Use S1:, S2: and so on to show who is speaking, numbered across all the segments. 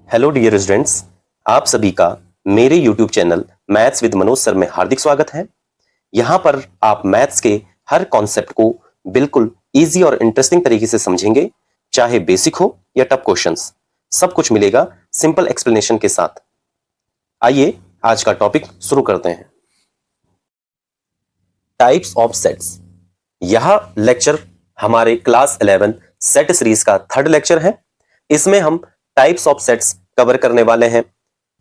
S1: Hello dear students, आप सभी का मेरे YouTube channel maths with Manoj sir में हार्दिक स्वागत है। यहां पर आप मैथ्स के हर कॉन्सेप्ट को बिल्कुल इजी और इंटरेस्टिंग तरीके से समझेंगे, चाहे बेसिक हो या टफ क्वेश्चंस, सब कुछ मिलेगा सिंपल एक्सप्लेनेशन के साथ। आइए आज का टॉपिक शुरू करते हैं। Types of sets. यह लेक्चर हमारे क्लास 11 सेट सीरीज का थर्ड लेक्चर है। इसमें हम टाइप्स ऑफ सेट्स कवर करने वाले हैं।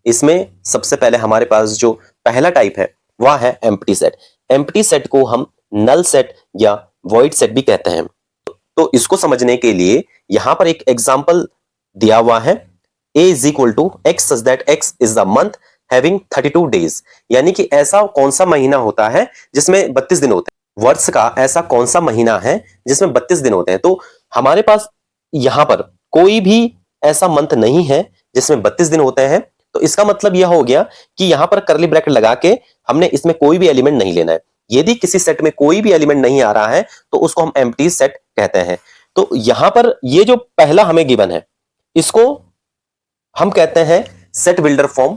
S1: इसमें सबसे पहले हमारे पास जो पहला टाइप है वह है एम्प्टी सेट। एम्प्टी सेट को हम नल सेट या वॉइड सेट भी कहते हैं। तो इसको समझने के लिए यहां पर एक एग्जांपल दिया हुआ है, a is equal to x such that x is the month having 32 days। यानी कि ऐसा कौन सा महीना होता है जिसमें 32 दिन होते हैं। वर्ष का ऐसा कौन सा महीना है जिसमें 32 दिन होते हैं। तो हमारे पास यहां पर कोई भी ऐसा मंथ नहीं है जिसमें 32 दिन होते हैं। तो इसका मतलब यह हो गया कि यहां पर करली ब्रैकेट लगा के हमने इसमें कोई भी एलिमेंट नहीं लेना है। यदि किसी सेट में कोई भी एलिमेंट नहीं आ रहा है तो उसको हम एम्प्टी सेट कहते हैं। तो यहां पर ये जो पहला हमें गिवन है इसको हम कहते हैं set builder form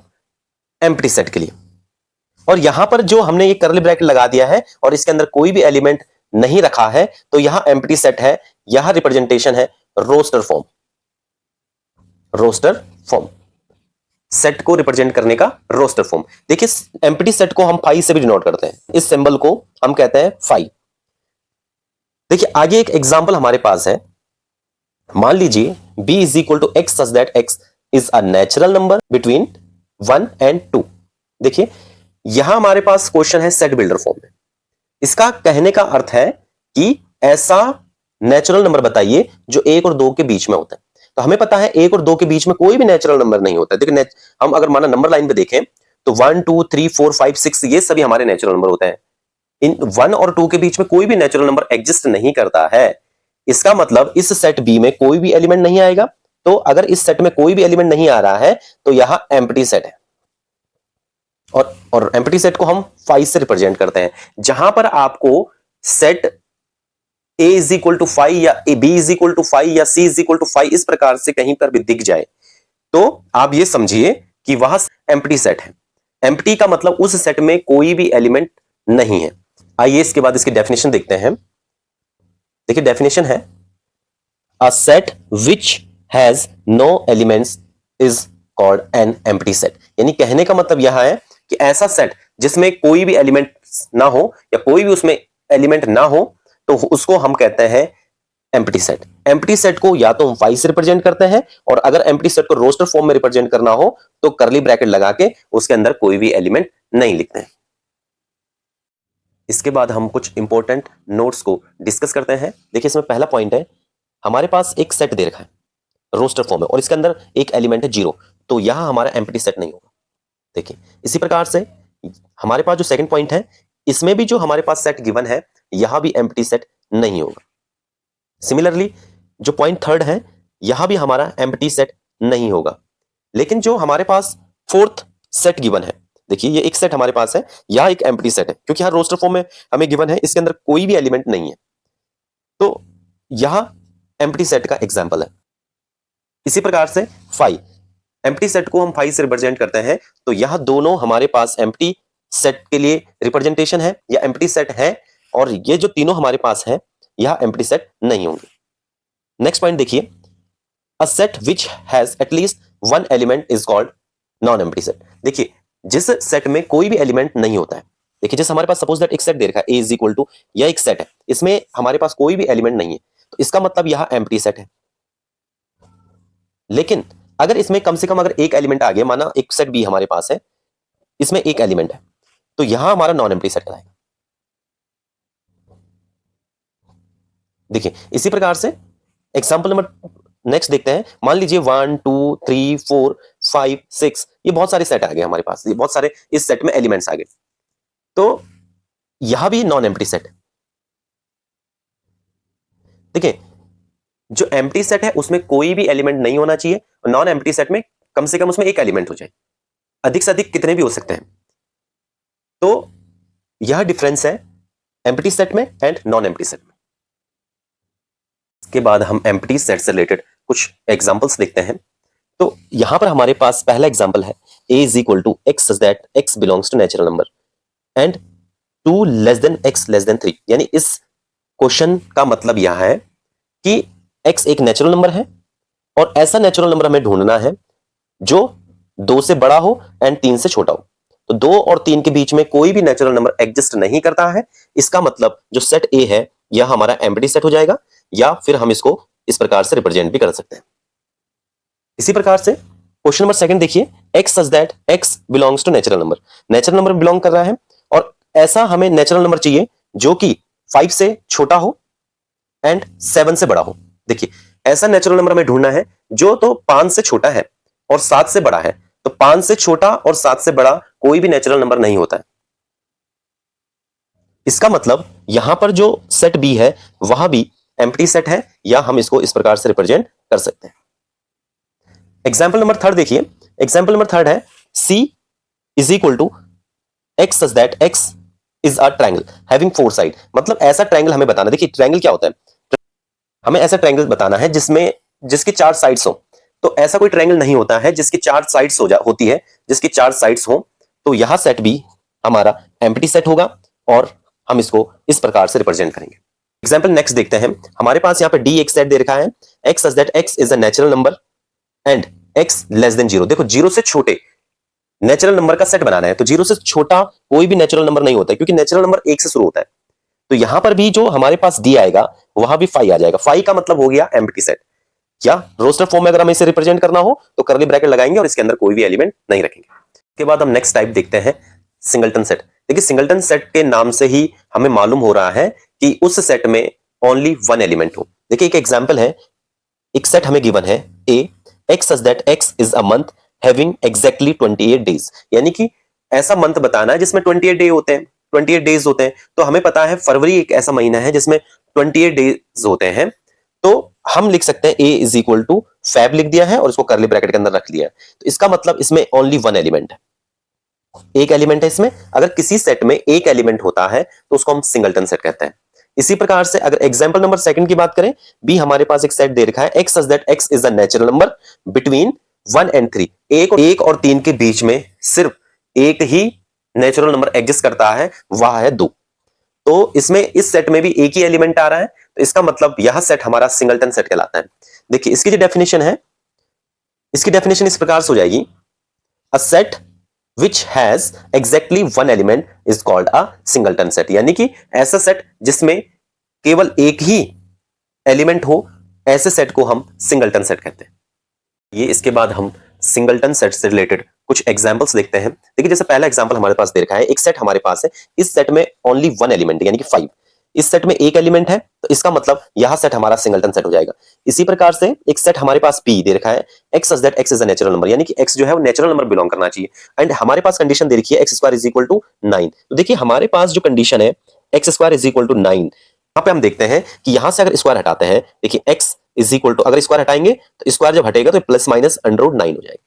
S1: empty set के लिए। और यहां पर जो हमने ये करली ब्रैकेट लगा दिया है और इसके अंदर कोई भी एलिमेंट नहीं रखा है तो यहां एम्प्टी सेट है। यह रिप्रेजेंटेशन है roster form. Roster form set को रिप्रेजेंट करने का रोस्टर फॉर्म। देखिए एम्प्टी सेट को हम फाई से भी डिनोट करते हैं। इस सिंबल को हम कहते हैं फाई। देखिए आगे एक एग्जांपल हमारे पास है। मान लीजिए b is equal to X such that x is a natural number between 1 and 2। देखिए यहां हमारे पास क्वेश्चन है सेट बिल्डर फॉर्म में। इसका कहने का अर्थ है कि ऐसा नेचुरल नंबर बताइए जो 1 और 2 के बीच में होता है। तो हमें पता है 1 और 2 के बीच में कोई भी नेचुरल नंबर नहीं होता है। देखिए हम अगर माना नंबर लाइन पे देखें तो 1 2 3 4 5 6 ये सभी हमारे नेचुरल नंबर होते हैं। इन 1 और 2 के बीच में कोई भी नेचुरल नंबर एग्जिस्ट नहीं करता है। इसका मतलब इस सेट बी में कोई भी एलिमेंट नहीं आएगा। तो अगर इस सेट में कोई भी एलिमेंट नहीं आ रहा है तो यह एम्प्टी सेट है। और एम्प्टी सेट को हम 5 से रिप्रेजेंट करते हैं। जहां पर आपको set a is equal to 5 या b इज इक्वल टू 5 या c इज इक्वल टू 5 इस प्रकार से कहीं पर भी दिख जाए तो आप ये समझिए कि वह एम्प्टी सेट है। एम्प्टी का मतलब उस सेट में कोई भी एलिमेंट नहीं है। आइए इसके बाद इसकी डेफिनेशन देखते हैं। देखिए डेफिनेशन है a set which has no elements is called an empty set. यानी कहने का मतलब यह है कि ऐसा सेट जिसमें कोई भी एलिमेंट ना हो या कोई भी उसमें एलिमेंट ना हो तो उसको हम कहते हैं एम्प्टी सेट। एम्प्टी सेट को या तो हम 5 से रिप्रेजेंट करते हैं और अगर एम्प्टी सेट को रोस्टर फॉर्म में रिप्रेजेंट करना हो तो करली ब्रैकेट लगा के उसके अंदर कोई भी एलिमेंट नहीं लिखते हैं। इसके बाद हम कुछ इंपॉर्टेंट नोट्स को डिस्कस करते हैं। देखिए इसमें पहला पॉइंट है, हमारे पास एक सेट दे रखा है रोस्टर फॉर्म में और इसके अंदर एक एलिमेंट है 0, तो यहां हमारा एम्प्टी सेट नहीं होगा। देखिए इसी प्रकार से हमारे पास जो सेकंड पॉइंट है इसमें भी जो हमारे पास सेट गिवन है यहां भी एम्प्टी सेट नहीं होगा। सिमिलरली जो पॉइंट थर्ड है यहां भी हमारा एम्प्टी सेट नहीं होगा। लेकिन जो हमारे पास फोर्थ सेट गिवन है, देखिए ये एक सेट हमारे पास है, यह एक एम्प्टी सेट है क्योंकि यहां रोस्टर फॉर्म में हमें गिवन है इसके अंदर कोई भी एलिमेंट नहीं है। तो यह एम्प्टी सेट का एग्जांपल है। इसी प्रकार से 5 एम्प्टी सेट को हम 5 से रिप्रेजेंट करते हैं। तो यह दोनों हमारे पास एम्प्टी सेट के लिए रिप्रेजेंटेशन है या एम्प्टी सेट है और ये जो तीनों हमारे पास है यह एम्प्टी सेट नहीं होंगे। नेक्स्ट पॉइंट देखिए, अ set which has at least one element is called non empty set. देखिए जिस सेट में कोई भी एलिमेंट नहीं होता है, देखिए जैसे हमारे पास सपोज दैट एक सेट दे रखा है a इज इक्वल टू, यह एक सेट है, इसमें हमारे पास कोई भी एलिमेंट नहीं है तो इसका मतलब यह एम्प्टी सेट है। लेकिन अगर इसमें कम से कम अगर एक एलिमेंट आ गया, माना एक सेट बी हमारे पास है, इसमें एक एलिमेंट है, तो यहां हमारा नॉन एम्प्टी सेट कहलाएगा। देखिए इसी प्रकार से एग्जांपल नंबर नेक्स्ट देखते हैं। मान लीजिए 1 2 3 4 5 6 ये बहुत सारे सेट आ गए हमारे पास, ये बहुत सारे इस सेट में एलिमेंट्स आ गए, तो यहां भी नॉन एम्प्टी सेट है। देखिए जो एम्प्टी सेट है उसमें कोई भी एलिमेंट नहीं होना चाहिए और नॉन एम्प्टी सेट में कम से कम उसमें एक एलिमेंट हो जाए, अधिक से अधिक कितने भी हो सकते हैं। तो यह डिफरेंस है एम्प्टी सेट में एंड नॉन एम्प्टी सेट में। इसके बाद हम एम्प्टी सेट से रिलेटेड कुछ एग्जांपल्स देखते हैं। तो यहां पर हमारे पास पहला एग्जांपल है a is equal to X such that x belongs to natural number and 2 less than x less than 3। यानी इस क्वेश्चन का मतलब यह है कि x एक नेचुरल नंबर है और ऐसा नेचुरल नंबर हमें ढूंढना है जो 2 से बड़ा हो एंड 3 से छोटा हो। तो 2 और 3 के बीच में कोई भी नेचुरल नंबर एग्जिस्ट नहीं करता है। इसका मतलब जो सेट ए है यह हमारा एम्प्टी सेट हो जाएगा, या फिर हम इसको इस प्रकार से रिप्रेजेंट भी कर सकते हैं। इसी प्रकार से क्वेश्चन नंबर सेकंड देखिए, x such that x belongs to natural number. Natural number belong कर रहा है और ऐसा हमें नेचुरल नंबर चाहिए जो कि 5 से छोटा हो एंड 7 से बड़ा हो। देखिए ऐसा नेचुरल नंबर हमें ढूंढना है जो तो 5 से छोटा है और 7 से बड़ा है। तो 5 से छोटा और 7 से बड़ा कोई भी नेचुरल नंबर नहीं होता है। इसका मतलब यहां पर जो सेट बी है वह भी एम्प्टी सेट है, या हम इसको इस प्रकार से रिप्रेजेंट कर सकते हैं। एग्जाम्पल नंबर थर्ड देखिए, एग्जाम्पल नंबर थर्ड है C is equal to X such that x is a triangle having 4 side. मतलब ऐसा ट्रायंगल हमें बताना। देखिए ट्रायंगल क्या होता है, हमें ऐसा ट्रायंगल बताना है जिसकी 4 साइड्स हो। तो ऐसा कोई ट्रायंगल नहीं होता है जिसकी 4 साइड्स होती है, जिसकी 4 साइड्स हो। तो यह सेट भी हमारा एम्प्टी सेट होगा और हम इसको इस प्रकार से रिप्रेजेंट करेंगे। एग्जाम्पल नेक्स्ट देखते हैं। हमारे पास यहाँ पे डी एक सेट दे रखा है, x such that X is a natural number and x less than 0। देखो 0 से छोटे नेचुरल नंबर का सेट बनाना है। तो 0 से छोटा कोई भी नेचुरल नंबर नहीं होता है, क्योंकि नेचुरल नंबर 1 से शुरू होता है। तो यहां पर भी जो हमारे पास डी आएगा वहां भी 5 आ जाएगा। 5 का मतलब हो गया एम्प्टी सेट। या रोस्टर फॉर्म में अगर हमें इसे रिप्रेजेंट करना हो तो कर्ली ब्रैकेट लगाएंगे और इसके अंदर कोई भी एलिमेंट नहीं रखेंगे। इसके बाद हम नेक्स्ट टाइप देखते हैं, सिंगलटन सेट। देखिए सिंगलटन सेट के नाम से ही हमें मालूम हो रहा है कि उस सेट में ओनली 1 एलिमेंट हो। देखिए एक एग्जाम्पल है, एक सेट हमें गिवन है a X such that X is a month having exactly 28 days. यानी कि ऐसा मंथ बताना है जिसमें 28 डे होते हैं, 28 डेज होते हैं। तो हमें पता है फरवरी एक ऐसा महीना है जिसमें 28 डेज होते हैं। तो हम लिख सकते हैं ए इज इक्वल टू फैब लिख दिया है और इसको कर्ली ब्रैकेट के अंदर रख लिया है। तो इसका मतलब इसमें ओनली 1 एलिमेंट है, एक एलिमेंट है इसमें। अगर किसी सेट में एक एलिमेंट होता है तो उसको हम सिंगलटन सेट कहते हैं। इसी प्रकार से अगर एग्जांपल नंबर सेकंड की बात करें, बी हमारे पास एक सेट दे रखा है, x such that X is a natural number between 1 and 3। एक और 3 के बीच में सिर्फ एक ही नेचुरल नंबर एग्जिस्ट करता है, वह है 2। तो इसमें इस सेट में भी एक ही एलिमेंट आ रहा है, तो इसका मतलब यह सेट हमारा सिंगलटन सेट कहलाता है। देखिए इसकी जो डेफिनेशन है, इसकी डेफिनेशन इस प्रकार से हो जाएगी, a set which has exactly 1 element is called a singleton set। यानी कि ऐसा सेट जिसमें केवल एक ही एलिमेंट हो, ऐसे सेट को हम सिंगलटन सेट कहते हैं। ये इसके बाद हम सिंगलटन सेट से रिलेटेड कुछ एग्जांपल्स देखते हैं। देखिए जैसे पहला एग्जांपल हमारे पास दे रखा है, एक सेट हमारे पास है, इस सेट में ओनली 1 एलिमेंट है यानी कि 5। इस सेट में एक एलिमेंट है, तो इसका मतलब यह सेट हमारा सिंगलटन सेट हो जाएगा। इसी प्रकार से एक सेट हमारे पास पी दे रखा है, x such that X is a natural number, यानी कि एक्स जो है वो नेचुरल नंबर बिलोंग करना चाहिए। एंड हमारे पास कंडीशन दे रखी है X square is equal to 9। तो देखिए हमारे पास जो कंडीशन है X square is equal to 9, यहाँ पे हम देखते हैं कि यहां से अगर स्क्वायर हटाते हैं, देखिए एक्स इज इक्वल टू, अगर स्क्वायर हटाएंगे तो स्क्वायर जब हटेगा तो प्लस माइनस अंडर रूट 9 हो जाएगा।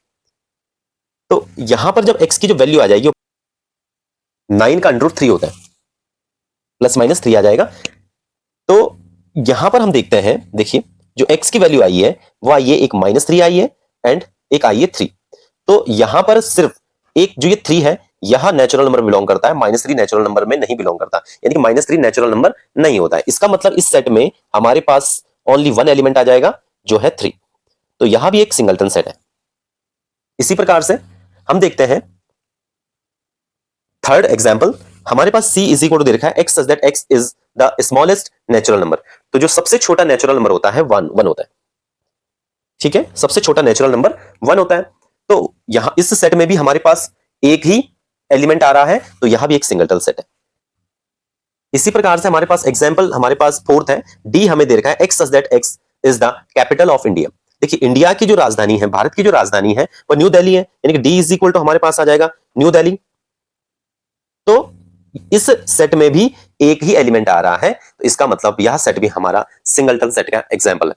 S1: तो यहां पर जब एक्स की जो वैल्यू आ जाएगी 9 का अंडर रूट 3 होता है, प्लस माइनस 3 आ जाएगा। तो यहां पर हम देखते हैं, देखिए जो x की वैल्यू आई है वो आई है एक -3 आई है एंड एक आई है 3। तो यहां पर सिर्फ एक जो ये 3 है यह नेचुरल नंबर बिलोंग करता है, -3 नेचुरल नंबर में नहीं बिलोंग करता, यानी कि -3 नेचुरल नंबर नहीं होता है। इसका मतलब इस सेट में हमारे पास ओनली 1 एलिमेंट आ जाएगा जो है 3। तो यहां भी एक सिंगलटन सेट है। इसी प्रकार से हम देखते हैं थर्ड एग्जाम्पल, हमारे पास c इज इक्वल टू दे रखा है x such that X is the smallest natural number. तो जो सबसे छोटा नेचुरल नंबर होता है 1 होता है, ठीक है, सबसे छोटा नेचुरल नंबर 1 होता है। तो यहां इस सेट में भी हमारे पास एक ही एलिमेंट आ रहा है, तो यहां भी एक सिंगलटन सेट है। इसी प्रकार से हमारे पास एग्जाम्पल हमारे पास फोर्थ है, डी हमें दे रखा है x such that X is the capital of India. देखिए इंडिया की जो राजधानी है, भारत की जो राजधानी है वो न्यू दिल्ली है, यानी कि डी इज इक्वल टू हमारे पास आ जाएगा न्यू दिल्ली। तो इस सेट में भी एक ही एलिमेंट आ रहा है, तो इसका मतलब यह सेट भी हमारा सिंगलटन सेट का एग्जांपल है।